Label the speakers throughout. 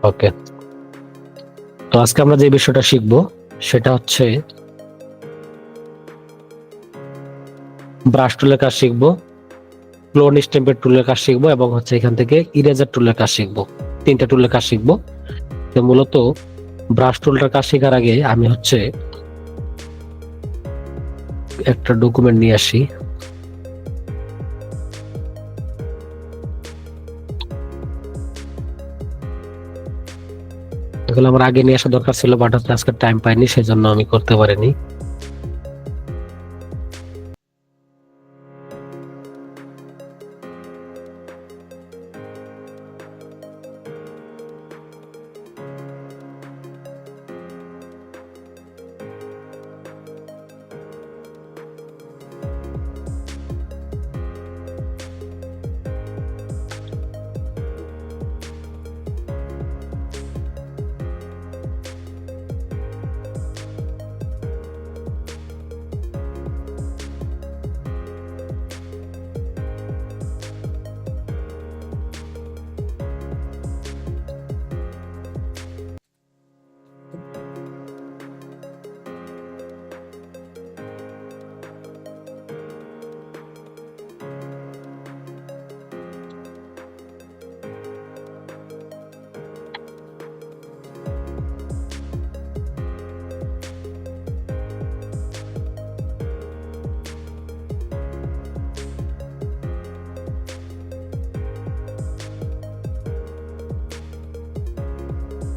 Speaker 1: ওকে, তো আজকে আমরা যে বিষয়টা শিখবো সেটা হচ্ছে ব্রাশ টুলের কাজ শিখবো, ক্লোন স্ট্যাম্পের টুলের কাজ শিখবো এবং হচ্ছে এখান থেকে ইরেজার টুলের কাজ শিখবো। 3টা টুলের কাজ শিখবো। তো মূলত ব্রাশ টুলটার কাজ শেখার আগে আমি হচ্ছে একটা ডকুমেন্ট নিয়ে আসি। এগুলো আমার আগে নিয়ে আসা দরকার ছিল, বাট হচ্ছে আজকে টাইম পাইনি, সেজন্য আমি করতে পারিনি।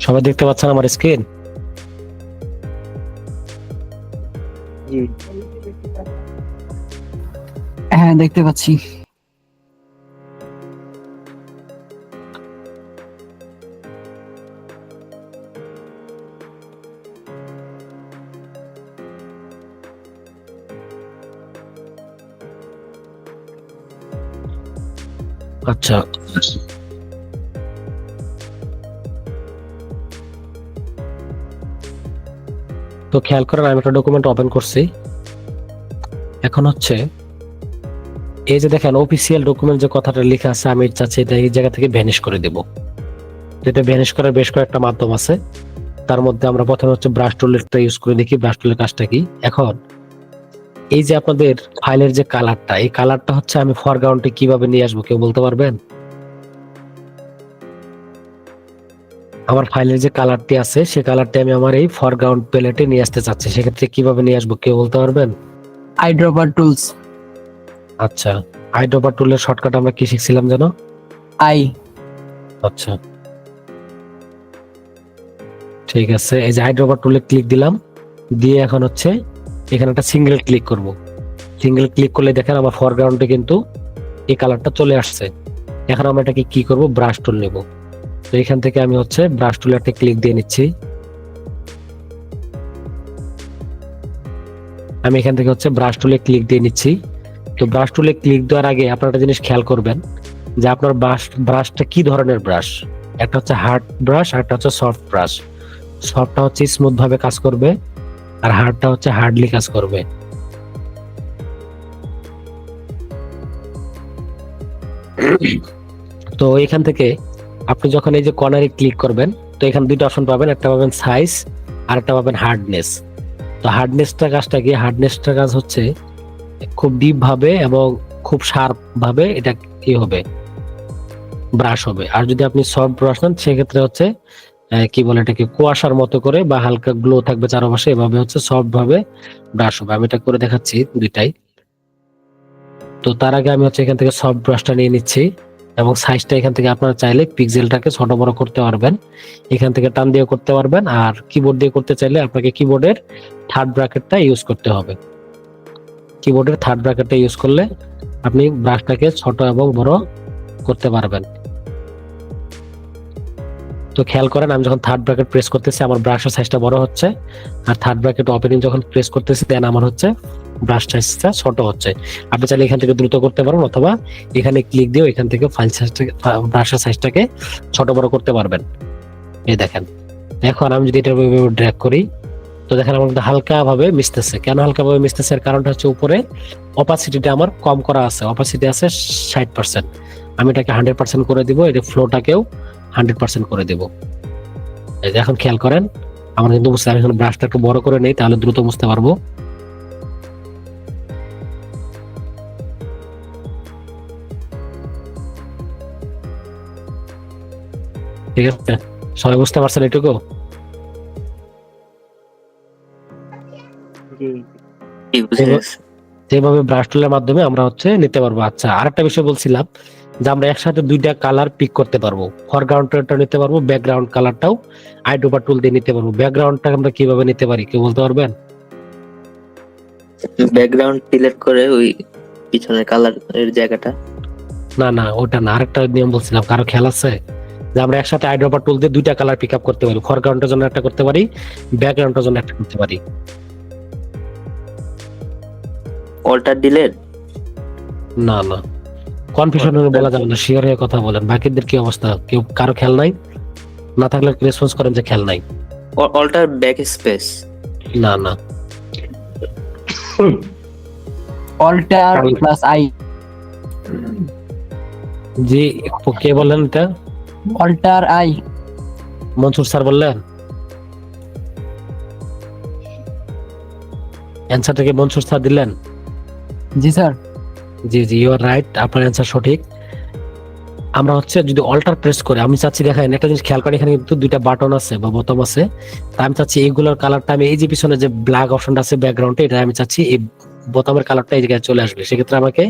Speaker 1: সবাই দেখতে পাচ্ছেন আমার স্ক্রিন?
Speaker 2: হ্যাঁ, দেখতে পাচ্ছি।
Speaker 1: আচ্ছা, তো খেয়াল করেন আমি একটা ডকুমেন্ট ওপেন করছি। এখন হচ্ছে এই যে দেখেন অফিসিয়াল ডকুমেন্ট যে কথাটা লেখা আছে, আমি চাচ্ছি এটা এই জায়গা থেকে ভ্যানিশ করে দেব। যেটা ভ্যানিশ করার বেশ কয়েকটা মাধ্যম আছে, তার মধ্যে আমরা প্রথমে হচ্ছে ব্রাশ টুলটা ইউজ করে দেখি ব্রাশ টুলের কাজটা কি। এখন এই যে আপনাদের ফাইলের যে কালারটা, এই কালারটা হচ্ছে আমি ফরগ্রাউন্ডে কিভাবে নিয়ে আসবো, কেউ বলতে পারবেন? আমার ফাইলের যে কালারটি আছে সেই কালারটি আমি আমার এই ফরগ্রাউন্ড প্যালেটে নিয়ে আসতে চাচ্ছি, সেক্ষেত্রে কিভাবে নিয়ে আসবো কেউ বলতে পারবেন?
Speaker 2: Eyedropper tools.
Speaker 1: আচ্ছা, আইড্রপার টুলের শর্টকাট আমরা কি শিখছিলাম যেন?
Speaker 2: আই।
Speaker 1: আচ্ছা, ঠিক আছে। এই যে আইড্রপার টুলে ক্লিক দিলাম, দিয়ে এখন হচ্ছে এখানে একটা সিঙ্গেল ক্লিক করব। সিঙ্গেল ক্লিক করলে দেখেন আমার ফরগ্রাউন্ডে কিন্তু এই কালারটা চলে আসছে। এখন আমরা এটাকে কি করব, ব্রাশ টুল নেব। তো এখান থেকে আমি হচ্ছে ব্রাশ টুলে একটা ক্লিক দিয়ে নিচ্ছি। আমি এখান থেকে হচ্ছে ব্রাশ টুলে ক্লিক দিয়ে নিচ্ছি। তো ব্রাশ টুলে ক্লিক দেওয়ার আগে আপনারা একটা জিনিস খেয়াল করবেন যে আপনার ব্রাশটা কি ধরনের ব্রাশ। একটা হচ্ছে হার্ড ব্রাশ আর একটা হচ্ছে সফট ব্রাশ। সফটটা হচ্ছে স্মুথ ভাবে কাজ করবে আর হার্ডটা হচ্ছে হার্ডলি কাজ করবে। তো এখান থেকে আপনি যখন এই যে কর্নারে ক্লিক করবেন, তো এখানে দুইটা অপশন পাবেন, একটা পাবেন সাইজ আর একটা পাবেন হার্ডনেস। তো হার্ডনেসটা কাজটা কি? হার্ডনেসটা কাজ হচ্ছে খুব ডিপ ভাবে এবং খুব শার্প ভাবে এটা কি হবে, ব্রাশ হবে। আর যদি আপনি সফট ব্রাশ নেন সেক্ষেত্রে হচ্ছে কি বলে এটাকে কুয়াশার মতো করে বা হালকা গ্লো থাকবে চারপাশে, এভাবে হচ্ছে সফট ভাবে ব্রাশ হবে। আমি এটা করে দেখাচ্ছি দুইটাই। তো তার আগে আমি হচ্ছে এখান থেকে সফট ব্রাশটা নিয়ে নিচ্ছি এবং সাইজটা এখান থেকে আপনারা চাইলে পিক্সেলটাকে ছোট বড় করতে পারবেন, এখান থেকে টান দিয়ে করতে পারবেন। আর কিবোর্ড দিয়ে করতে চাইলে আপনাকে কিবোর্ডের থার্ড ব্র্যাকেটটা ইউজ করতে হবে। কিবোর্ডের থার্ড ব্র্যাকেটটা ইউজ করলে আপনি ব্রাশটাকে ছোট এবং বড় করতে পারবেন। তো খেয়াল করেন আমি যখন থার্ড ব্র্যাকেট প্রেস করতেছি আমার ব্রাশের সাইজটা বড় হচ্ছে, আর থার্ড ব্র্যাকেট ওপেনিং যখন প্রেস করতেছি দেন আমার হচ্ছে ব্রাশ সাইজটা ছোট হচ্ছে। আপনি চাইলে এখান থেকে দ্রুত করতে পারেন অথবা এখানে ক্লিক দিয়ে এখান থেকে ফাইল সাইজটাকে ব্রাশের সাইজটাকে ছোট বড় করতে পারবেন। এই দেখেন, এখন আমি যদি এটা ড্র্যাগ করি তো দেখেন আমার মধ্যে হালকা ভাবে মিশতেছে। কেন হালকা ভাবে মিশতেছে? এর কারণটা হচ্ছে উপরে অপাসিটিটা আমার কম করা আছে, অপাসিটি আছে 60%। আমি এটাকে 100% করে দিব, এটা ফ্লোটাকেও 100% করে দেব। এই যে এখন খেয়াল করেন আমরা কিন্তু বুঝতে পারি, এখন ব্রাশটা একটু বড় করে নেই তাহলে দ্রুত বুঝতে পারবো। ঠিক আছে, সবাই বুঝতে পারছেন এটুকু? যেভাবে ব্রাশ টুলের মাধ্যমে আমরা হচ্ছে নিতে পারবো। আচ্ছা, আরেকটা বিষয় বলছিলাম যে আমরা একসাথে দুইটা কালার পিক করতে পারবো, ফরগ্রাউন্ডটা নিতে পারবো, ব্যাকগ্রাউন্ড কালারটাও আইড্রপার টুল দিয়ে নিতে পারবো। ব্যাকগ্রাউন্ডটা আমরা কিভাবে নিতে পারি কেউ বলতে পারবেন?
Speaker 3: ব্যাকগ্রাউন্ড সিলেক্ট করে ওই পিছনের কালারের জায়গাটা।
Speaker 1: না না, ওটা না, আরেকটা নিয়ম বলছিলাম, কারো খেয়াল আছে? যে আমরা একসাথে আইড্রপার টুল দিয়ে দুইটা কালার পিক আপ করতে পারি, ফরগ্রাউন্ডের জন্য একটা করতে পারি, ব্যাকগ্রাউন্ডের জন্য একটা করতে পারি।
Speaker 3: Alt delete?
Speaker 1: না না, কনফিউশন বলা যাবে না, শিওর হয়ে কথা বলেন। বাকিদের কি অবস্থা? কেউ কারো খেয়াল নাই? না থাকলে রেসপন্স করেন যে খেয়াল নাই।
Speaker 3: Alt backspace?
Speaker 1: না না,
Speaker 2: অল্টার প্লাস আই।
Speaker 1: জি, কে বললেন এটা?
Speaker 2: Alter I.
Speaker 1: মনসুর স্যার বললেন। অ্যান্সারটা কি মনসুর স্যার দিলেন?
Speaker 2: জি স্যার।
Speaker 1: জি জি, ইউ আর রাইট, আপনার অ্যান্সার সঠিক। আমরা হচ্ছে যদি অল্টার প্রেস করে, আমি চাচ্ছি দেখেন একটা জিনিস খেয়াল করি, এখানে কিন্তু দুইটা বাটন আছে বা বোতাম আছে, তা আমি চাচ্ছি এইগুলোর কালারটা আমি এই যে পিছনে যে ব্ল্যাক অপশনটা আছে ব্যাকগ্রাউন্ডে, এটা আমি চাচ্ছি এই বোতামের কালারটা এই জায়গায় চলে আসবে। সেক্ষেত্রে আমাকে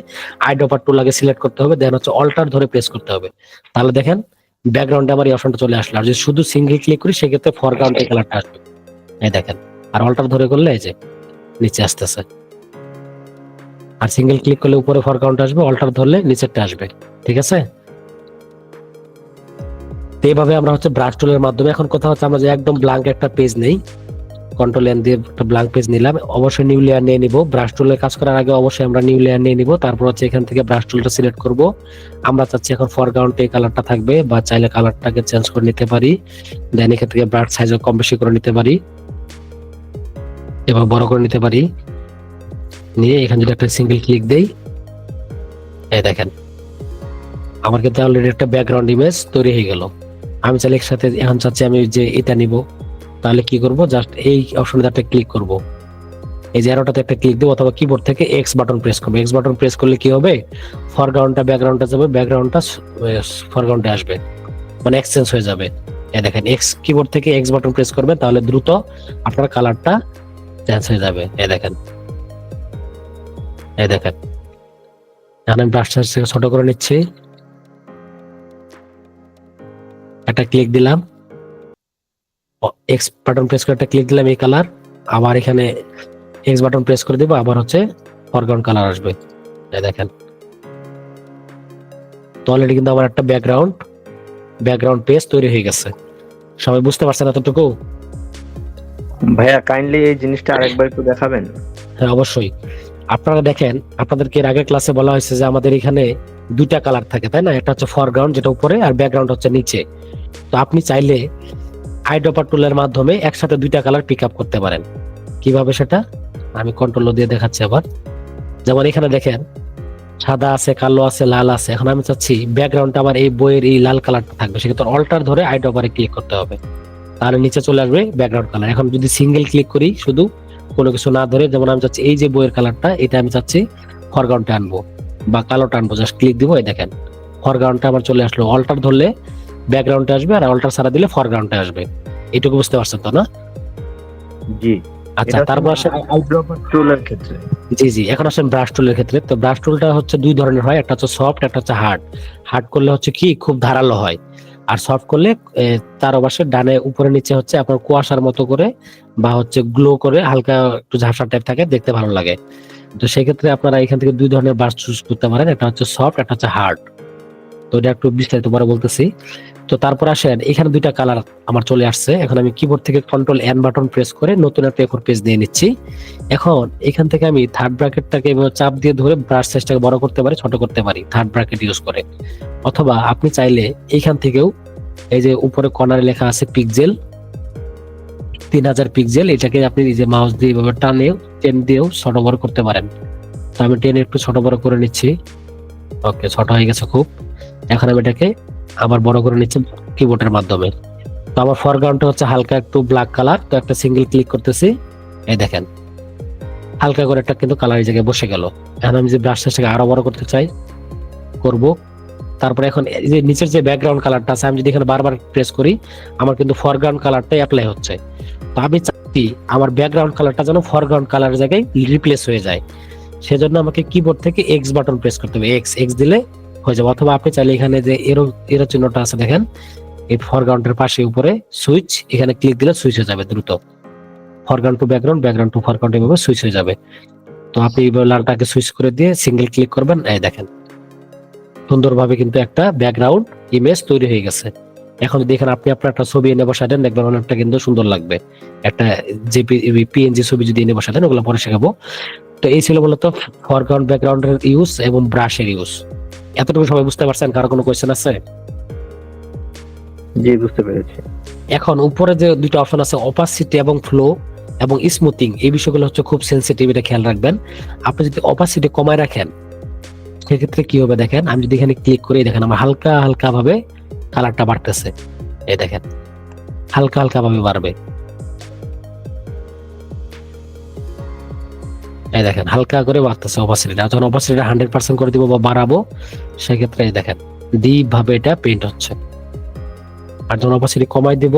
Speaker 1: আইড্রপার টুল আগে সিলেক্ট করতে হবে, দেন হচ্ছে অল্টার ধরে প্রেস করতে হবে। তাহলে দেখেন ব্যাকগ্রাউন্ডে আমার এই অপশনটা চলে আসলো। আর যদি শুধু সিঙ্গেল ক্লিক করি সেক্ষেত্রে ফরগ্রাউন্ডে কালারটা আসবে, এই দেখেন। আর অল্টার ধরে করলে এই যে নিচে আসতেছে, আর সিঙ্গেল ক্লিক করলে উপরে ফরগ্রাউন্ড আসবে, অল্টার ধরলে নিচেরটা আসবে। ঠিক আছে, এইভাবে আমরা হচ্ছে ব্রাশ টুলের মাধ্যমে, এখন কথা হচ্ছে আমরা যে একদম ব্ল্যাঙ্ক একটা পেজ নেই, কন্ট্রোল এন দিয়ে একটা ব্ল্যাঙ্ক পেজ নিলাম, অবশ্যই নিউ লেয়ার নিয়ে নিব। ব্রাশ টুলের কাজ করার আগে অবশ্যই আমরা নিউ লেয়ার নিয়ে নিব, তারপর হচ্ছে এখান থেকে ব্রাশ টুলটা সিলেক্ট করব। আমরা চাচ্ছি এখন ফরগ্রাউন্ডে এই কালারটা থাকবে, বা চাইলে কালারটাকে চেঞ্জ করে নিতে পারি। দেন এখান থেকে ব্রাশ সাইজও কম বেশি করে নিতে পারি, এবার বড় করে নিতে পারি। নিয়ে এখানে যদি একটা সিঙ্গেল ক্লিক দেই, এই দেখেন আমার কিন্তু অলরেডি একটা ব্যাকগ্রাউন্ড ইমেজ তৈরি হয়ে গেল। আমি চাইলে একসাথে এখন চাচ্ছি আমি যে এটা নিব, তাহলে কি করব, জাস্ট এই অপশনে একটা ক্লিক করব, এই যে অ্যারোটাতে একটা ক্লিক দেব, অথবা কিবোর্ড থেকে এক্স বাটন প্রেস করব। এক্স বাটন প্রেস করলে কি হবে, ফরগ্রাউন্ডটা ব্যাকগ্রাউন্ডে যাবে, ব্যাকগ্রাউন্ডটা ফরগ্রাউন্ডে আসবে, মানে এক্সচেঞ্জ হয়ে যাবে। এই দেখেন এক্স কিবোর্ড থেকে এক্স বাটন প্রেস করবেন, তাহলে দ্রুত আপনার কালারটা চেঞ্জ হয়ে যাবে। এই দেখেন, এই দেখেন, এখন আমি ব্রাশ সাইজ ছোট করে নিচ্ছি, একটা ক্লিক দিলাম, এক্স বাটন প্রেস করে একটা ক্লিক দিলাম, এই কালার। আবার এখানে এক্স বাটন প্রেস করে দিব, আবার হচ্ছে ফরগ্রাউন্ড কালার আসবে। এই দেখেন, তো অলরেডি কিন্তু আমার একটা ব্যাকগ্রাউন্ড পেজ তৈরি হয়ে গেছে। সবাই বুঝতে পারছেন এতটুকু?
Speaker 4: ভাইয়া কাইন্ডলি এই জিনিসটা আরেকবার একটু দেখাবেন?
Speaker 1: হ্যাঁ অবশ্যই। আপনারা দেখেন, আপনাদেরকে এর আগের ক্লাসে বলা হয়েছে যে আমাদের এখানে দুইটা কালার থাকে, তাই না? একটা হচ্ছে ফরগ্রাউন্ড যেটা উপরে, আর ব্যাকগ্রাউন্ড হচ্ছে নিচে। তো আপনি চাইলে আইড্রপার টুলের মাধ্যমে একসাথে দুইটা কালার পিক আপ করতে পারেন। কিভাবে সেটা আমি কন্ট্রোল দিয়ে দেখাচ্ছি আবার। যেমন এখানে দেখেন সাদা আছে, কালো আছে, লাল আছে। এখন আমি চাচ্ছি ব্যাকগ্রাউন্ডটা আমার এই বইয়ের এই লাল কালারটা থাকবে, সেক্ষেত্রে অল্টার ধরে আইড্রপারে ক্লিক করতে হবে, তাহলে নিচে চলে আসবে ব্যাকগ্রাউন্ড কালার। এখন যদি সিঙ্গেল ক্লিক করি শুধু কোনো কিছু না ধরে, যেমন আমি চাচ্ছি এই যে বইয়ের কালারটা, এটা আমি চাচ্ছি ফরগ্রাউন্ডে আনবো বা কালোটা আনবো, জাস্ট ক্লিক দিব, এই দেখেন ফরগ্রাউন্ডটা আমার চলে আসলো। অল্টার ধরলে ব্যাকগ্রাউন্ডে আসবে, আর অল্টার ছাড়া দিলে ফরগ্রাউন্ডে আসবে। এটুকু বুঝতে পারছেন তো না?
Speaker 4: জি।
Speaker 1: আচ্ছা, তারপর আসেন
Speaker 4: আইড্রপার টুলের ক্ষেত্রে।
Speaker 1: জি জি, এখন আসেন ব্রাশ টুলের ক্ষেত্রে। তো ব্রাশ টুলটা হচ্ছে দুই ধরনের হয়, একটা হচ্ছে সফট, একটা হচ্ছে হার্ড। হার্ড করলে হচ্ছে কি খুব ধারালো হয়, আর সফট করলে তার অবশ্য ডানে উপরে নিচে হচ্ছে আপনার কুয়াশার মতো করে বা হচ্ছে গ্লো করে হালকা একটু ঝাপসা টাইপ থাকে, দেখতে ভালো লাগে। তো সেই ক্ষেত্রে আপনারা এখান থেকে দুই ধরনের ব্রাশ চুজ করতে পারেন, একটা হচ্ছে সফট, একটা হচ্ছে হার্ড। তো এটা একটু বিস্তারিত পরে বলতেছি। তো তারপর আসেন এখানে দুইটা কালার আমার চলে আসছে। এখন আমি কিবোর্ড থেকে কন্ট্রোল এন বাটন প্রেস করে নতুন একটা এ4 পেজ নিয়ে নিচ্ছি। এখন এখান থেকে আমি থার্ড ব্র্যাকেটটাকে চাপ দিয়ে ধরে ব্রাশ সাইজটাকে বড় করতে পারি, ছোট করতে পারি থার্ড ব্র্যাকেট ইউজ করে। অথবা আপনি চাইলে এইখান থেকেও এই যে উপরে কর্নারে লেখা আছে পিক্সেল 3000 পিক্সেল, এটাকে আপনি এই যে মাউস দিয়ে এভাবে টেন দিয়েও ছোট বড় করতে পারেন। তো আমি টেনে একটু ছোট বড় করে নিচ্ছি। ওকে, ছোট হয়ে গেছে খুব। এখন আমি এটাকে আবার বড় করে নিচ্ছি কিবোর্ডের মাধ্যমে। তো আমার ফরগ্রাউন্ডটা হচ্ছে হালকা একটু ব্ল্যাক কালার, তো একটা সিঙ্গেল ক্লিক করতেছি, এই দেখেন হালকা করে একটা কিন্তু কালার এই জায়গায় বসে গেল। এখন আমি যে ব্রাশ সাইজটাকে আরো বড় করতে চাই করব। তারপরে এখন এই যে নিচের যে ব্যাকগ্রাউন্ড কালারটা আছে, আমি যদি এখানে বারবার প্রেস করি আমার কিন্তু ফরগ্রাউন্ড কালারটাই অ্যাপ্লাই হচ্ছে। তো আমি চাচ্ছি আমার ব্যাকগ্রাউন্ড কালারটা যেন ফরগ্রাউন্ড কালারের জায়গায় রিপ্লেস হয়ে যায়, সেজন্য আমাকে কিবোর্ড থেকে এক্স বাটন প্রেস করতে হবে। এক্স এক্স দিলে হয়ে যাবে, অথবা আপনি চাইলে এখানে যে এরো চিহ্নটা আছে দেখেন এই ফরগ্রাউন্ডের পাশে উপরে সুইচ, এখানে ক্লিক দিলে সুইচ হয়ে যাবে দ্রুত, foreground to background, background to foreground, এভাবে সুইচ হয়ে যাবে। তো আপনি লালটাকে সুইচ করে দিয়ে সিঙ্গেল ক্লিক করবেন, এই দেখেন সুন্দরভাবে কিন্তু একটা ব্যাকগ্রাউন্ড ইমেজ তৈরি হয়ে গেছে। এখন যদি এখানে আপনি আপনার একটা ছবি এনে বসাতেন দেখবেন অনেকটা কিন্তু সুন্দর লাগবে। একটা পিএনজি ছবি যদি এনে বসাতেন, ওগুলো পরে শেখাবো। তো এই ছিল মূলত ফরগ্রাউন্ড ব্যাকগ্রাউন্ডের ইউজ এবং ব্রাশের ইউজ। এতটুকু সবাই বুঝতে পারছেন? কারো কোনো কোয়েশ্চেন আছে?
Speaker 4: জি, বুঝতে পেরেছি।
Speaker 1: এখন উপরে যে দুটো অপশন আছে অপাসিটি এবং ফ্লো এবং স্মুথিং, এই বিষয়গুলো হচ্ছে খুব সেনসিটিভ, এটা খেয়াল রাখবেন। আপনি যদি অপাসিটি কমায় রাখেন সেক্ষেত্রে কি হবে দেখেন, আমি যদি এখানে ক্লিক করি দেখেন আমার হালকা হালকা ভাবে কালারটা বাড়তেছে, এই দেখেন হালকা হালকা ভাবে বাড়বে, এই দেখেন হালকা করে বাড়তেছে অপাসিটিটা। যখন অপাসিটিটা 100% করে দিব বা বাড়াবো সেক্ষেত্রে এই দেখেন ডিপ ভাবে এটা পেইন্ট হচ্ছে। আর যখন অপাসিটি কমাই দিব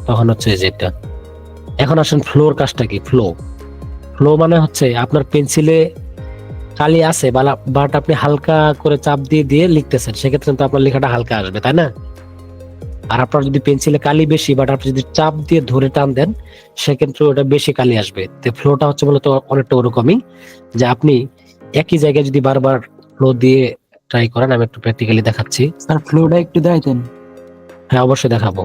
Speaker 1: তখন হচ্ছে যেটা। এখন আসেন ফ্লোর কাজটা কি। ফ্লো মানে হচ্ছে আপনার পেন্সিলে কালি আছে বাট আপনি হালকা করে চাপ দিয়ে দিয়ে লিখতেছেন, সেক্ষেত্রে কিন্তু আপনার লেখাটা হালকা আসবে, তাই না? আর আপনার যদি পেন্সিলে কালি বেশি বাট আপনি যদি চাপ দিয়ে ধরে টান দেন সেক্ষেত্রে ওটা বেশি কালি আসবে। তো ফ্লোটা হচ্ছে মূলত অনেকটা ওরকমই, যে আপনি একই জায়গায় যদি বারবার ফ্লো দিয়ে ট্রাই করেন। আমি একটু প্র্যাকটিক্যালি দেখাচ্ছি।
Speaker 2: স্যার ফ্লোটা একটু দেখাইতেন।
Speaker 1: হ্যাঁ, অবশ্যই দেখাবো।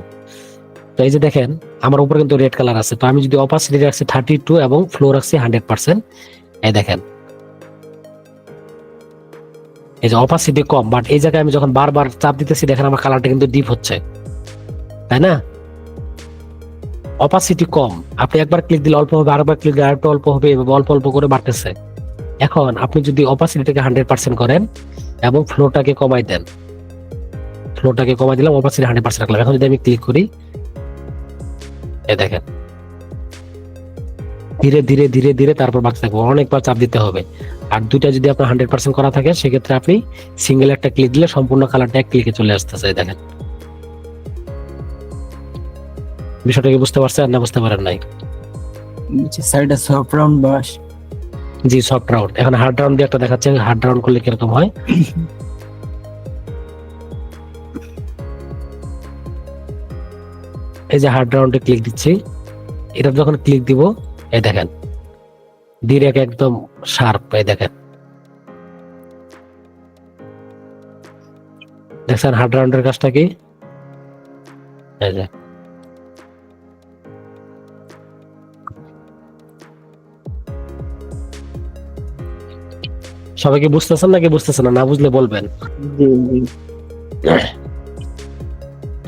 Speaker 1: তো এই যে দেখেন আমার উপরে কিন্তু রেড কালার আছে, তো আমি যদি অপাসিটি রাখছি 32 এবং ফ্লো রাখছি 100%, এই দেখেন এই যে অপাসিটি কম, বাট এই জায়গায় আমি যখন বারবার চাপ দিতেছি দেখেন আমার কালারটা কিন্তু ডিপ হচ্ছে, তাই না? অপাসিটি কম, আপনি একবার ক্লিক দিলে অল্প হবে, আরেকবার ক্লিক দিলে আরেকটু অল্প হবে, এভাবে অল্প অল্প করে বাড়তেছে। এখন আপনি যদি অপাসিটিটাকে 100% করেন এবং ফ্লোটাকে কমাই দেন, ফ্লোটাকে কমাই দিলাম, অপাসিটি 100% রাখলাম। এখন যদি আমি ক্লিক করি এই দেখেন ধীরে ধীরে ধীরে ধীরে তারপর বাড়তে থাকবে, অনেকবার চাপ দিতে হবে। আর দুইটা যদি আপনার 100% করা থাকে সেক্ষেত্রে আপনি সিঙ্গেল একটা ক্লিক দিলে সম্পূর্ণ কালারটা এক ক্লিকে চলে আসতেছে। দেখেন বিষয়টা কি বুঝতে পারছেন না বুঝতে পারেন নাই?
Speaker 2: স্যার এটা সফট রাউন্ড ব্রাশ।
Speaker 1: জি, সফট রাউন্ড। এখন হার্ড রাউন্ড দিয়ে একটা দেখাচ্ছে, হার্ড রাউন্ড করলে কিরকম হয়। এই যে হার্ড রাউন্ডে ক্লিক দিচ্ছি, এটা যখন ক্লিক দিব এই দেখেন ডিরেক্ট একদম শার্প, এই দেখেন দেখছেন হার্ড রাউন্ডের কাজটা কি। এই যে সবাইকে বুঝতেছেন নাকি বুঝতেছেন না? না বুঝলে বলবেন।
Speaker 3: জি জি।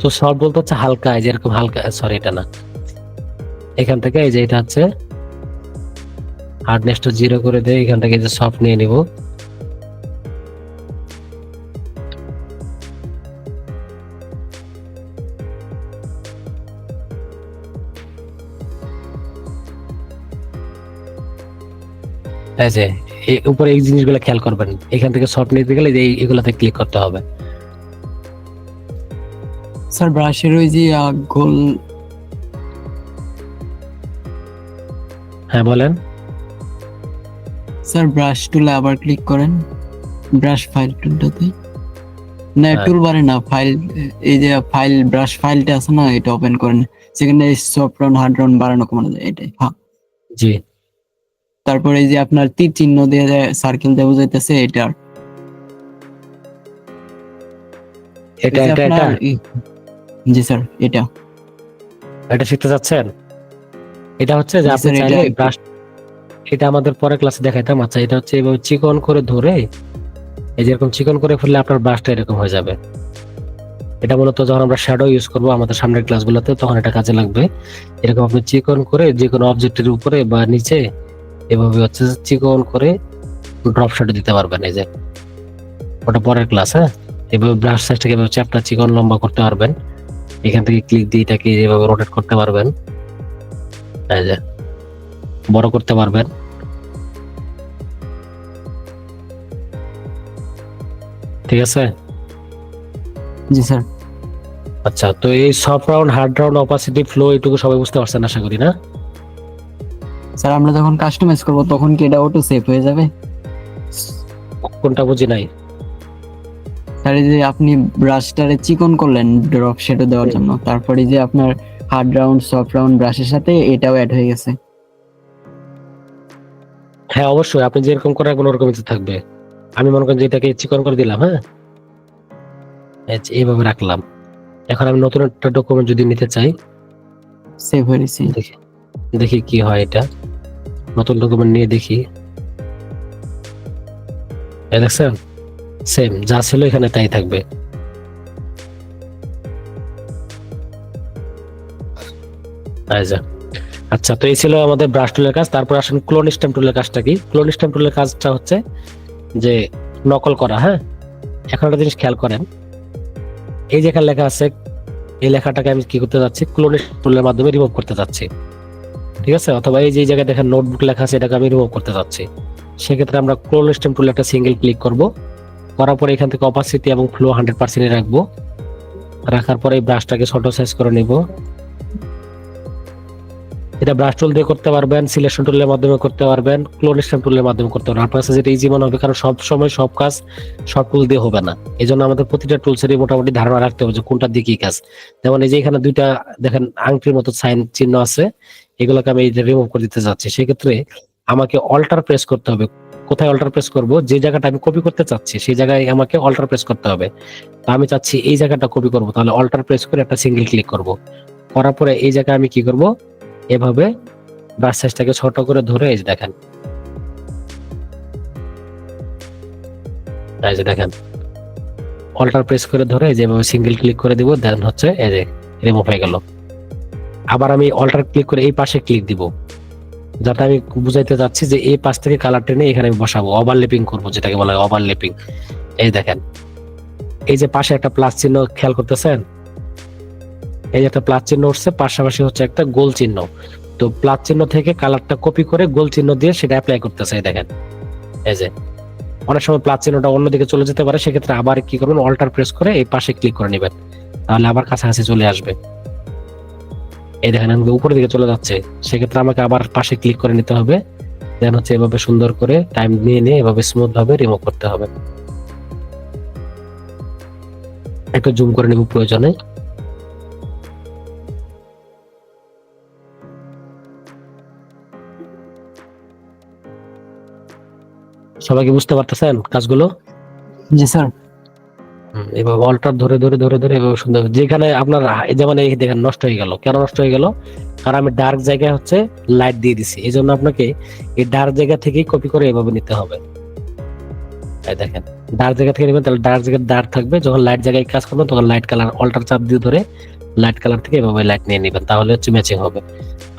Speaker 1: তো শর্ট বলতে হচ্ছে হালকা, এই যে এরকম হালকা, সরি এটা না, এখান থেকে এই যে এটা হচ্ছে হার্ডনেসটা 0 করে দিয়ে এখান থেকে যে সফট নিয়ে নিব। এই যে উপরে এই জিনিসগুলো খেয়াল করবেন, এখান থেকে সফট নিতে গেলে এই এগুলাতে ক্লিক করতে হবে।
Speaker 2: স্যার ব্রাশের ওই যে গোল।
Speaker 1: হ্যাঁ বলেন।
Speaker 2: স্যার ব্রাশ টুলে আবার ক্লিক করেন, ব্রাশ ফাইল টুলটাতে, না
Speaker 1: হ্যাঁ।
Speaker 2: টুল বারে না, ফাইল, এই যে ফাইল ব্রাশ ফাইলটা আছে না, এটা ওপেন করেন। সেখানে সফট রাউন্ড হার্ড রাউন্ড বাড়ানো কমানো যায়, এটাই। হ্যাঁ,
Speaker 1: জি,
Speaker 2: তারপরে এই যে আপনার তীর চিহ্ন দিয়ে সার্কেল দিয়ে বুঝাইতেছে এটা
Speaker 1: এটা
Speaker 2: এই যে
Speaker 1: এটা এটা
Speaker 2: আপনার জি স্যার এটা
Speaker 1: এটা শিখতে যাচ্ছেন। এটা হচ্ছে যে
Speaker 2: জি
Speaker 1: আপনি
Speaker 2: স্যার,
Speaker 1: চাইলে
Speaker 2: এটা
Speaker 1: ব্রাশ, এটা আমাদের পরে ক্লাসে দেখাইতাম। আচ্ছা, এটা হচ্ছে এভাবে চিকন করে ধরে এই যে এরকম চিকন করে ফেললে আপনার ব্রাশটা এরকম হয়ে যাবে। এটা মূলত যখন আমরা শ্যাডো ইউজ করবো আমাদের সামনের ক্লাসগুলোতে তখন এটা কাজে লাগবে। এরকম আপনি চিকন করে যে কোনো অবজেক্টের উপরে বা নিচে এভাবে হচ্ছে চিকন করে ড্রপ শ্যাডো দিতে পারবেন। এই যে ওটা পরের ক্লাস। হ্যাঁ, এভাবে ব্রাশ সাইজটাকে এভাবে চ্যাপটা চিকন লম্বা করতে পারবেন। এখান থেকে ক্লিক দিয়ে এটাকে এভাবে রোটেট করতে পারবেন, এই যে বড় করতে পারবেন। ঠিক আছে।
Speaker 2: জি স্যার।
Speaker 1: আচ্ছা, তো এই soft round, hard round, opacity, flow এটুকু সবাই বুঝতে পারছেন আশা করি, না?
Speaker 2: স্যার আমরা যখন কাস্টমাইজ করব তখন কি এটা অটো সেভ হয়ে যাবে?
Speaker 1: কোনটা বুঝি নাই?
Speaker 2: স্যার এই যে আপনি ব্রাশটারে চিকন করলেন ড্রপ শেডো দেওয়ার জন্য, তারপরে যে আপনার হার্ড রাউন্ড সফট রাউন্ড ব্রাশের সাথে এটাও অ্যাড হয়ে গেছে।
Speaker 1: হ্যাঁ অবশ্যই, আপনি যেরকম করে রাখবেন ওরকমই তো থাকবে। আমি মনে করেন যে এটাকে চিকন করে দিলাম, হ্যাঁ এই যে এইভাবে রাখলাম। এখন আমি নতুন একটা ডকুমেন্ট যদি নিতে চাই,
Speaker 2: সেভ হয়ে গেছে।
Speaker 1: দেখি কি হয়। এটা নতুন ডকুমেন্ট নিয়ে দেখি, এই দেখছেন সেম যা ছিল এখানে তাই থাকবে। আচ্ছা, তো এই ছিল আমাদের ব্রাশ টুলের কাজ। তারপর আসেন ক্লোন স্ট্যাম্প টুলের কাজটা কি। ক্লোন স্ট্যাম্প টুলের কাজটা হচ্ছে যে নকল করা। হ্যাঁ, এখন একটা জিনিস খেয়াল করেন, এই যে এখানে লেখা আছে, এই লেখাটাকে আমি কি করতে যাচ্ছি, ক্লোন টুলের মাধ্যমে রিমুভ করতে যাচ্ছি। ঠিক আছে, অথবা এই যে জায়গায় দেখেন নোটবুক লেখা আছে, এটাকে আমি রিমুভ করতে যাচ্ছি। সেক্ষেত্রে আমরা ক্লোন স্ট্যাম্প টুলে একটা সিঙ্গেল ক্লিক করব, করার পরে এখান থেকে অপাসিটি এবং ফ্লো 100% রাখবো। রাখার পরে এই ব্রাশটাকে ছোট সাইজ করে নিব। এটা ব্রাশ টুল দিয়ে করতে পারবেন, সিলেকশন টুলের মাধ্যমে করতে পারবেন, ক্লোন স্ট্যাম্প টুলের মাধ্যমে করতে পারবেন। আপনার কাছে যেটা ইজি মনে হবে, কারণ সব সময় সব কাজ সব টুল দিয়ে হবে না। এই জন্য আমাদের প্রতিটা টুলসেরই মোটামুটি ধারণা রাখতে হবে যে কোনটা দিয়ে কি কাজ। যেমন এই যে এখানে দুইটা দেখেন আংটির মতো সাইন চিহ্ন আছে, এগুলোকে আমি রিমুভ করে দিতে যাচ্ছি। সেক্ষেত্রে আমাকে অল্টার প্রেস করতে হবে। কোথায় অল্টার প্রেস করব? যে জায়গাটা আমি কপি করতে চাচ্ছি সেই জায়গায় আমাকে অল্টার প্রেস করতে হবে। তো আমি চাচ্ছি এই জায়গাটা কপি করব, তাহলে অল্টার প্রেস করে একটা সিঙ্গেল ক্লিক করব। করার পরে এই জায়গায় আমি কি করব, এভাবে ব্রাশ সাইজটাকে ছোট করে ধরে এই যে দেখেন, এই যে দেখেন অল্টার প্রেস করে ধরে যেভাবে সিঙ্গেল ক্লিক করে দিব, দেন হচ্ছে এই যে রিমুভ হয়ে গেল। আবার আমি অল্টার ক্লিক করে এই পাশে ক্লিক দিব, যাতে আমি বুঝাইতে যাচ্ছি যে এই পাশ থেকে কালার টেনে এখানে আমি বসাবো, ওভারল্যাপিং করবো, যেটাকে বলা হয় ওভারল্যাপিং। এই দেখেন এই যে পাশে একটা প্লাস চিহ্ন খেয়াল করতেছেন, এই যে একটা প্লাস চিহ্ন উঠছে, পাশাপাশি হচ্ছে একটা গোল চিহ্ন। তো প্লাস চিহ্ন থেকে কালারটা কপি করে গোল চিহ্ন দিয়ে সেটা অ্যাপ্লাই করতেছে। এই দেখেন, এই যে অনেক সময় প্লাস চিহ্নটা অন্যদিকে চলে যেতে পারে, সেক্ষেত্রে আবার কি করবেন, অল্টার প্রেস করে এই পাশে ক্লিক করে নেবেন, তাহলে আবার কাছাকাছি চলে আসবে। এই দেখেন আমি উপরের দিকে চলে যাচ্ছে, সেক্ষেত্রে আমাকে আবার পাশে ক্লিক করে নিতে হবে, দেন হচ্ছে এভাবে সুন্দর করে টাইম নিয়ে নিয়ে এভাবে স্মুথ ভাবে রিমুভ করতে হবে। একটু জুম করে নেব প্রয়োজনে। সবাই কি বুঝতে পারতেছেন কাজগুলো?
Speaker 2: জি স্যার।
Speaker 1: এভাবে অল্টার ধরে ধরে ধরে ধরে এভাবে সুন্দর, যেখানে আপনার যেমন এই দেখেন নষ্ট হয়ে গেল, কেন নষ্ট হয়ে গেল? কারণ আমি ডার্ক জায়গায় হচ্ছে লাইট দিয়ে দিছি, এই জন্য আপনাকে এই ডার্ক জায়গা থেকেই কপি করে এভাবে নিতে হবে। এই দেখেন ডার্ক জায়গা থেকে নেবেন, তাহলে ডার্ক জায়গায় ডার্ক থাকবে, যখন লাইট জায়গায় কাজ করবেন তখন লাইট কালার অল্টার চাপ দিয়ে ধরে লাইট কালার থেকে এভাবে লাইট নিয়ে নেবেন, তাহলে হচ্ছে ম্যাচিং হবে।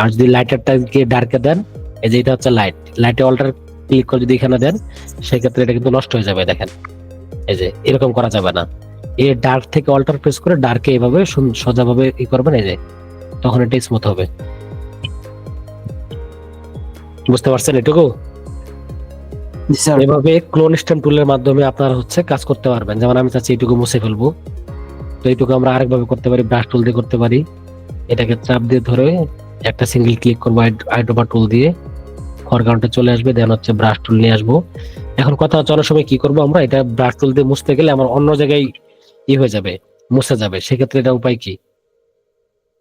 Speaker 1: আর যদি লাইটারটা গিয়ে ডার্কে দেন, এই যে এটা হচ্ছে লাইট, লাইটে অল্টার ক্লিক করে যদি এখানে দেন, সেক্ষেত্রে এটা কিন্তু নষ্ট হয়ে যাবে। দেখেন এই যে এরকম করা যাবে না, এই ডার্ক থেকে অল্টার প্রেস করে ডার্কে এভাবে সোজাভাবে ই করবেন, এই যে তখন এটা স্মুথ হবে। বুঝতে পারছেন এটুকু?
Speaker 2: জি স্যার।
Speaker 1: এভাবে ক্লোন স্ট্যাম্প টুলের মাধ্যমে আপনারা হচ্ছে কাজ করতে পারবেন। যেমন আমি চাচ্ছি এইটুকু মুছে ফেলবো, তো এইটুকু আমরা আরেকভাবে করতে পারি, ব্রাশ টুল দিয়ে করতে পারি। এটাকে চাপ দিয়ে ধরে একটা সিঙ্গেল ক্লিক করবো আইড্রপার টুল দিয়ে, ফরগ্রাউন্ডে চলে আসবে, দেন হচ্ছে ব্রাশ টুল নিয়ে আসবো। এখন কথা হচ্ছে অনেক সময় কি করবো আমরা, এটা ব্রাশ টুল দিয়ে মুছতে গেলে আমার অন্য জায়গায় ই হয়ে যাবে, মুছে যাবে। সেক্ষেত্রে এটা উপায় কি?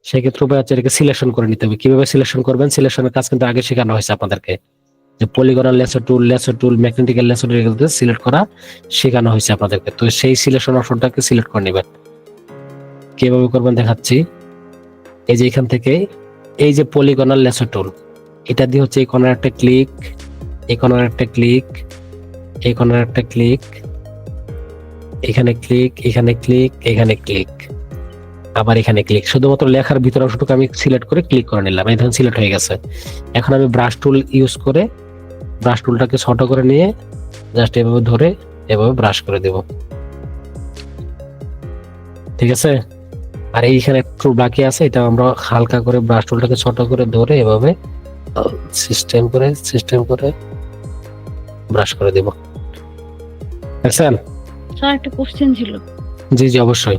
Speaker 1: সেক্ষেত্রে উপায় হচ্ছে এটাকে সিলেকশন করে নিতে হবে। কিভাবে সিলেকশন করবেন? সিলেকশনের কাজ কিন্তু আগে শেখানো হয়েছে আপনাদেরকে, যে পলিগনাল লেসার টুল, ম্যাগনেটিক্যাল লেসার টুল সিলেক্ট করা শেখানো হয়েছে আপনাদেরকে। তো সেই সিলেকশন অপশনটাকে সিলেক্ট করে নেবেন। কিভাবে করবেন দেখাচ্ছি। এই যে এখান থেকে এই যে পলিগনাল লেসার টুল, এটা দিয়ে হচ্ছে এই কর্নার একটা ক্লিক, এই কর্নার একটা ক্লিক, এই কর্নার একটা ক্লিক, এখানে ক্লিক, এখানে ক্লিক, এখানে ক্লিক, আবার এখানে ক্লিক। শুধুমাত্র লেখার ভিতর অংশটুকু আমি সিলেক্ট করে ক্লিক করে নিলাম, এই ধরুন সিলেক্ট হয়ে গেছে। এখন আমি ব্রাশ টুল ইউজ করে ব্রাশ টুলটাকে ছোট করে নিয়ে জাস্ট এভাবে ধরে এভাবে ব্রাশ করে দেব। ঠিক আছে? আর এইখানে একটু বাকি আছে, এটা আমরা হালকা করে ব্রাশ টুলটাকে ছোট করে ধরে এভাবে সিস্টেম করে ব্রাশ করে দেব। দেখছেন?
Speaker 5: স্যার একটা কোশ্চেন ছিল।
Speaker 1: জি জি অবশ্যই।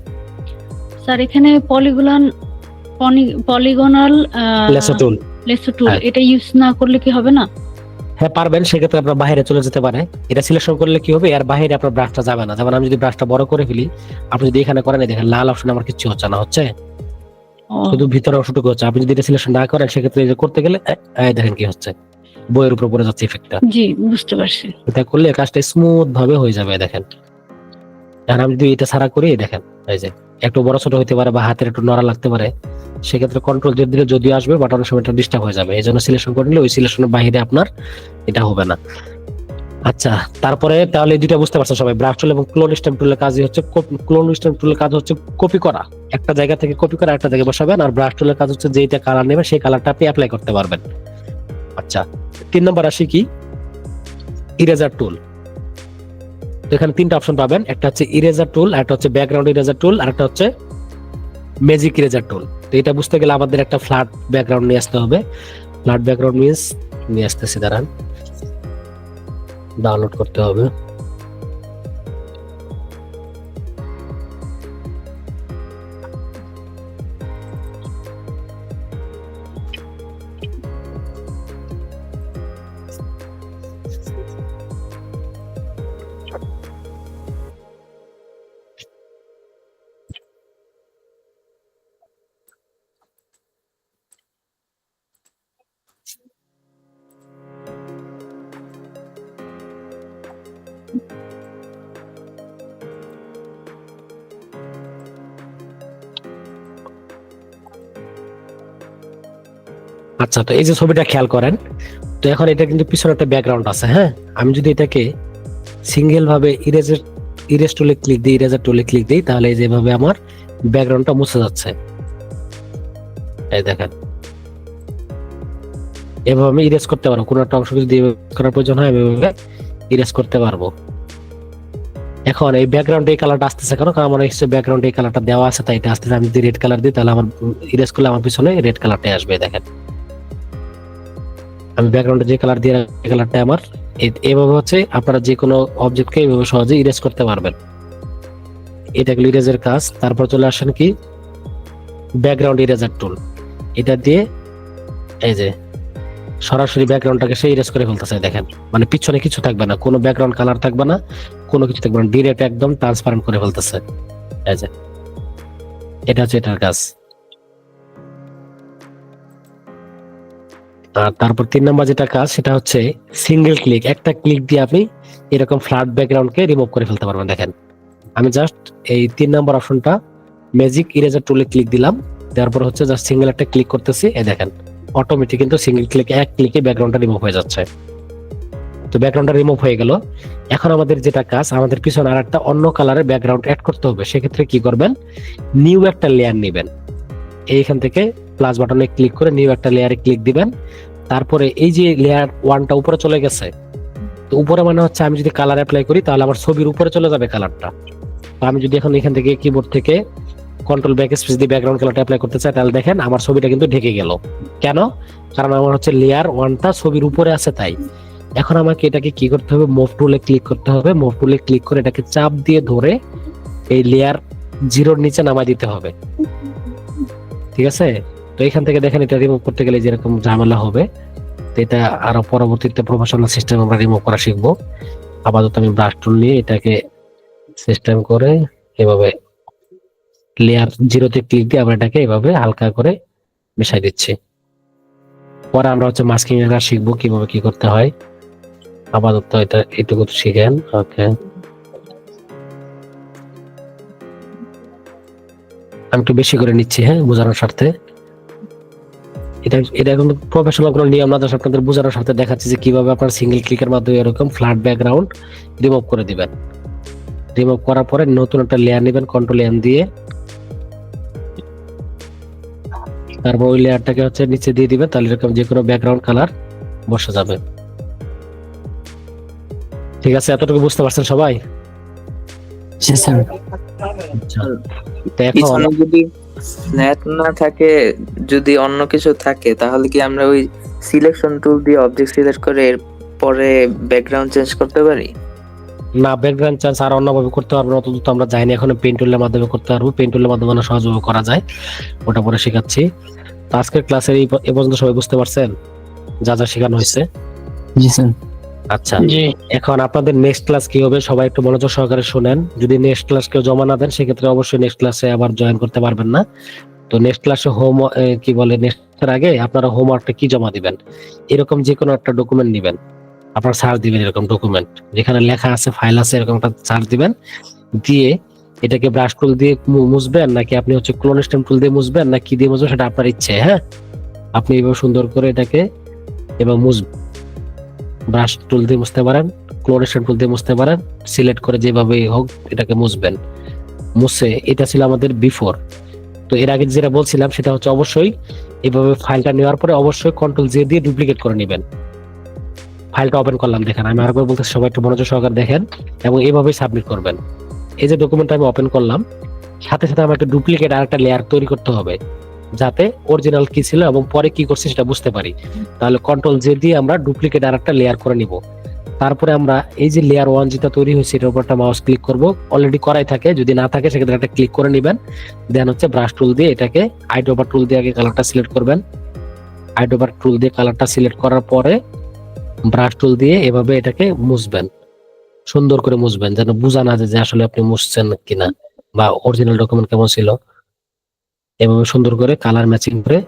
Speaker 5: স্যার এখানে পলিগনাল
Speaker 1: লেসো টুল,
Speaker 5: লেসো টুল
Speaker 1: হ্যাঁ।
Speaker 5: এটা ইউজ না করলে কি হবে না?
Speaker 1: হ্যাঁ পারবেন, সেক্ষেত্রে আপনার বাইরে চলে যেতে পারে। এটা সিলেকশন করলে কি হবে, এর বাইরে আপনার ব্রাশটা যাবে না। যেমন আমি যদি ব্রাশটা বড় করে ফেলি, আপনি যদি এখানে করেন, এই দেখেন লাল অপশন আমার কিছু হচ্ছে না, হচ্ছে
Speaker 5: ও,
Speaker 1: শুধু ভিতরে অংশটুকু হচ্ছে। আপনি যদি এটা সিলেকশন না করেন, সেক্ষেত্রে এই যে করতে গেলে এই দেখেন কি হচ্ছে, বইয়ের উপর পড়ে যাচ্ছে ইফেক্টটা।
Speaker 5: জি বুঝতে পারছি।
Speaker 1: এটা করলে কাজটা স্মুথ ভাবে হয়ে যাবে, দেখেন। আর আমি যদি এটা ছাড়া করি, এই দেখেন এই যে একটু বড় ছোট হতে পারে বা হাতের একটু নড়া লাগতে পারে, সেক্ষেত্রে কন্ট্রোল জেড দিলে যদিও আসবে, বাট অনেক সময় এটা ডিস্টার্ব হয়ে যাবে। এই জন্য সিলেকশন করে নিলে ওই সিলেকশনের বাইরে আপনার এটা হবে না। আচ্ছা, তারপরে তাহলে এই দুইটা বুঝতে পারছেন সবাই। ব্রাশ টুল এবং ক্লোন স্ট্যাম্প টুলের কাজই হচ্ছে, ক্লোন স্ট্যাম্প টুলের কাজ হচ্ছে কপি করা, একটা জায়গা থেকে কপি করা একটা জায়গায় বসাবেন। আর ব্রাশ টুলের কাজ হচ্ছে যেটা কালার নেবেন সেই কালারটা আপনি অ্যাপ্লাই করতে পারবেন। আচ্ছা, 3 নম্বর আসি কি, ইরেজার টুল। তো এখানে 3টা অপশন পাবেন, একটা হচ্ছে ইরেজার টুল, একটা হচ্ছে ব্যাকগ্রাউন্ড ইরেজার টুল, আর একটা হচ্ছে ম্যাজিক ইরেজার টুল। তো এটা বুঝতে গেলে আমাদের একটা ফ্ল্যাট ব্যাকগ্রাউন্ড নিয়ে আসতে হবে। ফ্ল্যাট ব্যাকগ্রাউন্ড মিন্স নিয়ে আসতেছি, দাঁড়ান, ডাউনলোড করতে হবে। আচ্ছা, তো এই যে ছবিটা খেয়াল করেন, তো এখন এটা কিন্তু পিছনে একটা ব্যাকগ্রাউন্ড আছে। হ্যাঁ, আমি যদি এটাকে সিঙ্গেল ভাবে ইরেজ টুলে ক্লিক দিই, ইরেজার টুলে ক্লিক দিই, তাহলে এই যেভাবে আমার ব্যাকগ্রাউন্ডটা মুছে যাচ্ছে। এই দেখেন, এভাবে আমি ইরেজ করতে পারবো। কোনো একটা অংশ যদি করার প্রয়োজন হয়, আমি এভাবে ইরেজ করতে পারবো। এখন এই ব্যাকগ্রাউন্ডে এই কালারটা আসতেছে কেন? কারণ আমার এক্সট্রা ব্যাকগ্রাউন্ডে এই কালারটা দেওয়া আছে, তাই এটা আসতেছে। আমি যদি রেড কালার দিই, তাহলে আমার ইরেজ করলে আমার পিছনে রেড কালারটাই আসবে। দেখেন, আমি ব্যাকগ্রাউন্ডে যে কালার দিয়ে এই কালারটা আমার এইভাবে হচ্ছে। আপনারা যে কোনো অবজেক্টকে এইভাবে সহজে ইরেজ করতে পারবেন। এটা গেল ইরেজের কাজ। তারপর চলে আসেন কি, ব্যাকগ্রাউন্ড ইরেজার টুল। এটা দিয়ে এই যে সরাসরি ব্যাকগ্রাউন্ডটাকে সে ইরেজ করে ফেলতেছে। দেখেন, মানে পিছনে কিছু থাকবে না, কোনো ব্যাকগ্রাউন্ড কালার থাকবে না, কোনো কিছু থাকবে না, ডিরেক্ট একদম ট্রান্সপারেন্ট করে ফেলতেছে। এই যে এটা হচ্ছে এটার কাজ। আর তারপর 3 নম্বর যেটা কাজ, সেটা হচ্ছে সিঙ্গেল ক্লিক, একটা ক্লিক দিয়ে আপনি এরকম ফ্ল্যাট ব্যাকগ্রাউন্ডকে রিমুভ করে ফেলতে পারবেন। দেখেন, আমি জাস্ট এই 3 নম্বর অপশনটা ম্যাজিক ইরেজার টুলে ক্লিক দিলাম, তারপর হচ্ছে জাস্ট সিঙ্গেল একটা ক্লিক করতেছি। এই দেখেন, অটোমেটিক কিন্তু সিঙ্গেল ক্লিকে এক ক্লিকে ব্যাকগ্রাউন্ডটা রিমুভ হয়ে যাচ্ছে। তো ব্যাকগ্রাউন্ডটা রিমুভ হয়ে গেল। এখন আমাদের যেটা কাজ, আমাদের পিছনে আর একটা অন্য কালারের ব্যাকগ্রাউন্ড অ্যাড করতে হবে। সেক্ষেত্রে কি করবেন, নিউ একটা লেয়ার নেবেন, এইখান থেকে প্লাস বাটনে ক্লিক করে নিউ একটা লেয়ারে ক্লিক দিবেন। তারপরে এই যে লেয়ার 1টা উপরে চলে গেছে, তো উপরে মানে হচ্ছে আমি যদি কালার অ্যাপ্লাই করি, তাহলে আমার ছবির উপরে চলে যাবে কালারটা। তো আমি যদি এখন এখান থেকে কিবোর্ড থেকে কন্ট্রোল ব্যাক স্পেস দিয়ে ব্যাকগ্রাউন্ড কালারটা অ্যাপ্লাই করতে চাই, তাহলে দেখেন আমার ছবিটা কিন্তু ঢেকে গেল। কেন? কারণ আমার হচ্ছে লেয়ার 1টা ছবির উপরে আছে, তাই। এখন আমাকে এটাকে কি করতে হবে, মুভ টুলে ক্লিক করতে হবে। মুভ টুলে ক্লিক করে এটাকে চাপ দিয়ে ধরে এই লেয়ার 0-র নিচে নামাই দিতে হবে। ঠিক আছে? তো এখান থেকে দেখেন, এটা রিমুভ করতে গেলে যেরকম ঝামেলা হবে, তো এটা আরো পরবর্তীতে প্রফেশনাল সিস্টেম আমরা রিমুভ করা শিখবো। আপাতত আমি ব্রাশ টুল নিয়ে এটাকে সিস্টেম করে এভাবে লেয়ার 0-তে ক্লিক দিয়ে আবার এটাকে এভাবে হালকা করে মিশাই দিচ্ছি। পরে আমরা হচ্ছে মাস্কিং এর কাজ শিখবো, কিভাবে কি করতে হয়। আপাতত এটা এটুকু শিখেন। ওকে, আমি একটু বেশি করে নিচ্ছি, হ্যাঁ, বোঝানোর স্বার্থে। এটা কিন্তু প্রফেশনাল কোনো নিয়ম না, জাস্ট আপনাদের বোঝানোর স্বার্থে দেখাচ্ছি যে কিভাবে আপনার সিঙ্গেল ক্লিকের মাধ্যমে এরকম ফ্ল্যাট ব্যাকগ্রাউন্ড রিমুভ করে দিবেন। রিমুভ করার পরে নতুন একটা লেয়ার নেবেন, কন্ট্রোল এন দিয়ে, তারপর ওই লেয়ারটাকে হচ্ছে নিচে দিয়ে দিবেন, তাহলে এরকম যে কোনো ব্যাকগ্রাউন্ড কালার বসে যাবে। ঠিক আছে, এতটুকু বুঝতে পারছেন সবাই?
Speaker 2: জি স্যার।
Speaker 1: আচ্ছা, তো এখন
Speaker 3: পিছনে যদি ফ্ল্যাট না থাকে, যদি অন্য কিছু থাকে তাহলে কি আমরা ওই সিলেকশন টুল দিয়ে অবজেক্ট সিলেক্ট করে এর পরে ব্যাকগ্রাউন্ড চেঞ্জ করতে পারি?
Speaker 1: না, ব্যাকগ্রাউন্ড চেঞ্জ আর অন্যভাবে করতে পারবো না, অতদূর তো আমরা যাইনি এখন। পেইন্ট টুলের মাধ্যমে করতে পারবো, পেইন্ট টুলের মাধ্যমে অনেক সহজভাবে করা যায়, ওটা পরে শেখাচ্ছি। তো আজকের ক্লাসের এই পর্যন্ত সবাই বুঝতে পারছেন যা যা শেখানো হয়েছে?
Speaker 2: জি স্যার।
Speaker 1: আচ্ছা,
Speaker 5: জি
Speaker 1: এখন আপনাদের নেক্সট ক্লাস কি হবে সবাই একটু মনোযোগ সহকারে শুনেন। যদি নেক্সট ক্লাস কেউ জমা না দেন সেক্ষেত্রে অবশ্যই নেক্সট ক্লাসে আবার জয়েন করতে পারবেন না। তো নেক্সট ক্লাসে কি বলে, নেক্সটের আগে আপনারা হোমওয়ার্কটা কি জমা দিবেন, এরকম যে কোনো একটা ডকুমেন্ট নিবেন, আপনারা সার্চ দিবেন এরকম ডকুমেন্ট যেখানে লেখা আছে, ফাইল আছে, এরকম একটা সার্চ দিবেন। দিয়ে এটাকে ব্রাশ টুল দিয়ে মুছবেন, নাকি আপনি হচ্ছে ক্লোন স্টেম টুল দিয়ে মুছবেন, না কি দিয়ে মুছবেন সেটা আপনার ইচ্ছে। হ্যাঁ, আপনি এভাবে সুন্দর করে এটাকে এবার মুছবেন। ব্রাশ টুল দিয়ে মুছতে পারেন, ক্লোন স্টেম টুল দিয়ে মুছতে পারেন, সিলেক্ট করে যেভাবে হোক এটাকে মুছবেন। মুছে, এটা ছিল আমাদের বিফোর। তো এর আগে যেটা বলছিলাম সেটা হচ্ছে অবশ্যই এইভাবে ফাইলটা নেওয়ার পরে অবশ্যই কন্ট্রোল জে দিয়ে ডুপ্লিকেট করে নেবেন। ফাইলটা ওপেন করলাম, দেখেন আমি আরেকবার বলতেছি, সবাই একটু মনোযোগ সহকারে দেখেন এবং এইভাবেই সাবমিট করবেন। এই যে ডকুমেন্টটা আমি ওপেন করলাম, সাথে সাথে আমাকে ডুপ্লিকেট আর একটা লেয়ার তৈরি করতে হবে যাতে অরিজিনাল কি ছিল এবং পরে কি করছি সেটা বুঝতে পারি। তাহলে কন্ট্রোল জে দিয়ে আমরা ডুপ্লিকেট আর একটা লেয়ার করে নিব। তারপরে আমরা এই যে লেয়ার 1 যেটা তৈরি হয়েছে এটার উপর একটা মাউস ক্লিক করব। অলরেডি করাই থাকে, যদি না থাকে সেক্ষেত্রে একটা ক্লিক করে নেবেন। দেন হচ্ছে ব্রাশ টুল দিয়ে এটাকে আইড্রপার টুল দিয়ে আগে কালারটা সিলেক্ট করবেন। আইড্রপার টুল দিয়ে কালারটা সিলেক্ট করার পরে ব্রাশ টুল দিয়ে এভাবে এটাকে মুছবেন, সুন্দর করে মুছবেন, যেন বোঝা না যায় যে আসলে আপনি মুছছেন কিনা বা অরিজিনাল ডকুমেন্ট কেমন ছিল। এভাবে সুন্দর করে কালার ম্যাচিং করে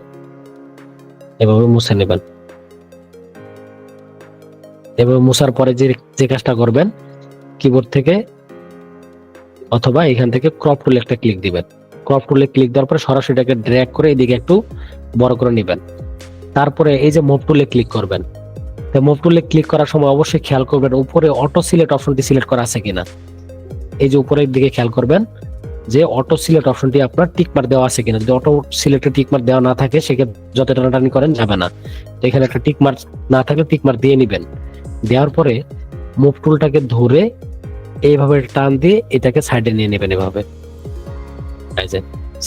Speaker 1: এভাবে মুছে নেবেন। এভাবে মুছার পরে যে কাজটা করবেন, কিবোর্ড থেকে অথবা এখান থেকে ক্রপ টুলে একটা ক্লিক দিবেন। ক্রপ টুলে ক্লিক দেওয়ার পরে সরাসরি এটাকে ড্র্যাগ করে এদিকে একটু বড় করে নেবেন। তারপরে এই যে মুভ টুলে ক্লিক করবেন। মুভ টুলে ক্লিক করার সময় অবশ্যই খেয়াল করবেন উপরে অটো সিলেক্ট অপশনটি সিলেক্ট করা আছে কিনা। এই যে উপরের দিকে খেয়াল করবেন যে অটো সিলেক্ট অপশনটি আপনার টিকমার্ক দেওয়া আছে কিনা। যদি অটো সিলেক্টে টিকমার্ক দেওয়া না থাকে সেক্ষেত্রে যত টানাটানি করেন যাবে না। তো এখানে একটা টিকমার্ক না থাকলে টিকমার্ক দিয়ে নেবেন। দেওয়ার পরে মুভ টুলটাকে ধরে এইভাবে টান দিয়ে এটাকে সাইডে নিয়ে নেবেন। এভাবে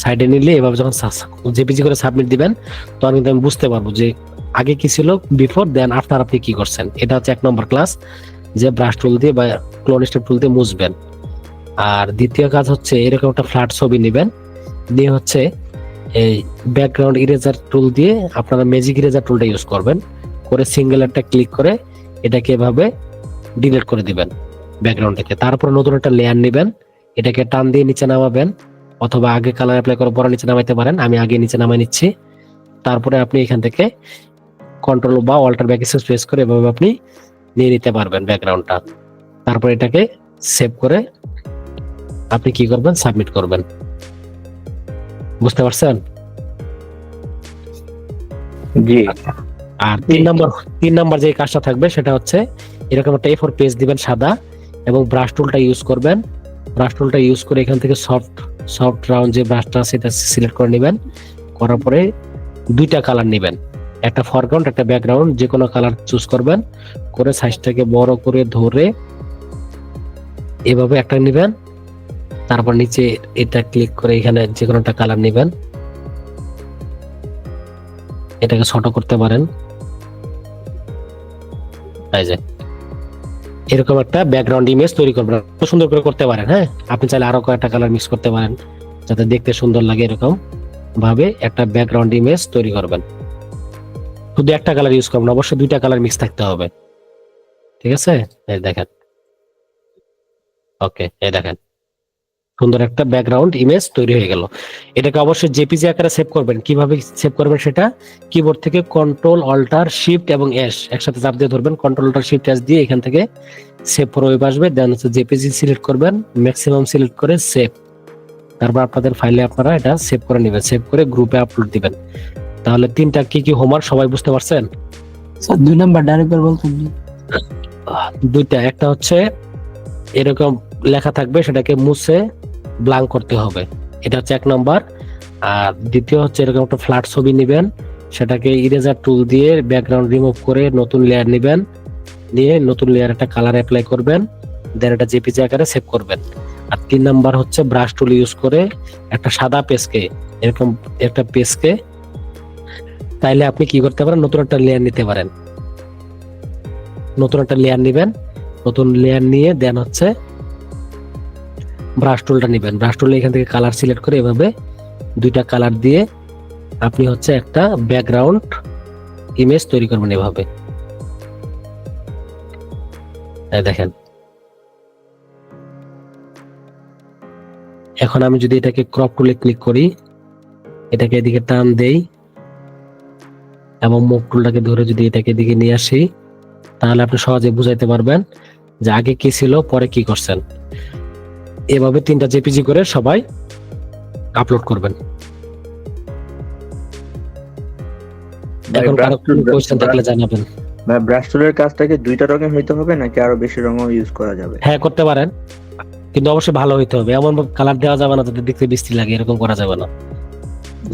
Speaker 1: সাইডে নিলে এভাবে যখন জেপিজি করে সাবমিট দিবেন তখন কিন্তু আমি বুঝতে পারবো যে আগে কি ছিল, বিফোর দেন আফটার আপনি কি করছেন। এটা হচ্ছে 1 নম্বর ক্লাস, যে ব্রাশ টুল দিয়ে বা ক্লোন স্টেপ টুল দিয়ে মুছবেন। আর দ্বিতীয় কাজ হচ্ছে এরকম একটা ফ্ল্যাট ছবি নেবেন, নিয়ে হচ্ছে এই ব্যাকগ্রাউন্ড ইরেজার টুল দিয়ে আপনারা ম্যাজিক ইরেজার টুলটা ইউজ করবেন, করে সিঙ্গেল একটা ক্লিক করে এটাকে এভাবে ডিলিট করে দিবেন ব্যাকগ্রাউন্ড থেকে। তারপর নতুন একটা লেয়ার নেবেন, এটাকে টান দিয়ে নিচে নামাবেন, অথবা আগে কালার অ্যাপ্লাই করে পরে নিচে নামাইতে পারেন। আমি আগে নিচে নামাই নিচ্ছি। তারপরে আপনি এখান থেকে কন্ট্রোল বা অল্টার ব্যাকস্পেস প্রেস করে এভাবে আপনি নিয়ে নিতে পারবেন ব্যাকগ্রাউন্ডটা। তারপর এটাকে সেভ করে আপনি কি করবেন, সাবমিট করবেন। বুঝতে পারছেন?
Speaker 4: জি।
Speaker 1: আর 3 নম্বর যে কাজটা থাকবে সেটা হচ্ছে এরকম একটা A4 পেজ দিবেন সাদা, এবং ব্রাশ টুলটা ইউজ করবেন। ব্রাশ টুলটা ইউজ করে এখান থেকে সফট রাউন্ড যে ব্রাশটা সেটা সিলেক্ট করে নেবেন। করার পরে 2টা কালার নেবেন, একটা ফরগ্রাউন্ড একটা ব্যাকগ্রাউন্ড, যে কোনো কালার চুজ করবেন। করে সাইজটাকে বড় করে ধরে এভাবে একটা নেবেন। তারপর নিচে এটা ক্লিক করে এখানে যে কোনো একটা কালার নেবেন, এটাকে ছোট করতে পারেন। এই যে এরকম একটা ব্যাকগ্রাউন্ড ইমেজ তৈরি করবেন, সুন্দর করে করতে পারেন। হ্যাঁ, আপনি চাইলে আরো কয়েকটা কালার মিক্স করতে পারেন যাতে দেখতে সুন্দর লাগে। এরকম ভাবে একটা ব্যাকগ্রাউন্ড ইমেজ তৈরি করবেন। শুধু একটা কালার ইউজ করবেন, অবশ্যই 2টা কালার মিক্স থাকতে হবে। ঠিক আছে? এই দেখেন, ওকে, এই দেখেন সুন্দর একটা ব্যাকগ্রাউন্ড ইমেজ তৈরি হয়ে গেল। এটাকে অবশ্যই জেপিজি আকারে সেভ করবেন। কিভাবে সেভ করবেন সেটা, কিবোর্ড থেকে কন্ট্রোল অল্টার শিফট এবং এস একসাথে চাপ দিয়ে ধরবেন। কন্ট্রোল অল্টার শিফট এস দিয়ে এখান থেকে সেভ ফর ওয়েব আসবে। দেন হচ্ছে জেপিজি সিলেক্ট করবেন, ম্যাক্সিমাম সিলেক্ট করে সেভ। তারপর আপনাদের ফাইলে আপনারা এটা সেভ করে নেবেন, সেভ করে গ্রুপে আপলোড দিবেন। তাহলে 3টা কি হোমওয়ার্ক সবাই বুঝতে পারছেন?
Speaker 2: স্যার 2 নাম্বার ডাইরেক্টর বলতেন।
Speaker 1: 2টা, একটা হচ্ছে এরকম লেখা থাকবে সেটাকে মুছে ব্ল্যাঙ্ক করতে হবে, এটা হচ্ছে 1 নম্বর। আর দ্বিতীয় হচ্ছে এরকম একটা ফ্ল্যাট ছবি নেবেন, সেটাকে ইরেজার টুল দিয়ে ব্যাকগ্রাউন্ড রিমুভ করে নতুন লেয়ার নেবেন, নিয়ে নতুন লেয়ার একটা কালার অ্যাপ্লাই করবেন, দেন এটা জেপিজি আকারে সেভ করবেন। আর 3 নাম্বার হচ্ছে ব্রাশ টুল ইউজ করে একটা সাদা পেজকে এরকম একটা পেজকে তাইলে আপনি কি করতে পারেন, নতুন একটা লেয়ার নিতে পারেন। নতুন একটা লেয়ার নিবেন, নতুন লেয়ার নিয়ে দেন হচ্ছে ব্রাশ টুলটা নিবেন। ব্রাশ টুল এখান থেকে কালার সিলেক্ট করে এভাবে 2টা কালার দিয়ে আপনি হচ্ছে একটা ব্যাকগ্রাউন্ড ইমেজ তৈরি করবেন এভাবে। এই দেখেন, এখন আমি যদি এটাকে ক্রপ টুলে ক্লিক করি, এটাকে এদিকে টান দেই এবং মুভ টুলটাকে ধরে যদি এটাকে এদিকে নিয়ে আসি, তাহলে আপনি সহজে বুঝাইতে পারবেন যে আগে কি ছিল পরে কি করছেন। এভাবে 3টা জেপিজি করে সবাই আপলোড করবেন। এখন কারো কোনো কোয়েশ্চেন থাকলে জানাবেন।
Speaker 4: ভাই ব্রাশ টুলের কাজটা কি 2টা রঙে হইতে হবে নাকি আরো বেশি রঙও ইউজ করা যাবে?
Speaker 1: হ্যাঁ, করতে পারেন, কিন্তু অবশ্যই ভালো হইতে হবে। এমন কালার দেওয়া যাবে না যাতে দেখতে বিশ্রী লাগে, এরকম করা যাবে না।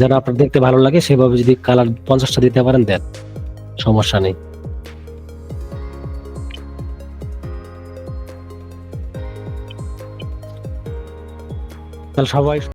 Speaker 1: যেন আপনার দেখতে ভালো লাগে সেভাবে যদি কালার 50টা দিতে পারেন দেন, সমস্যা নেই। তাহলে সবাই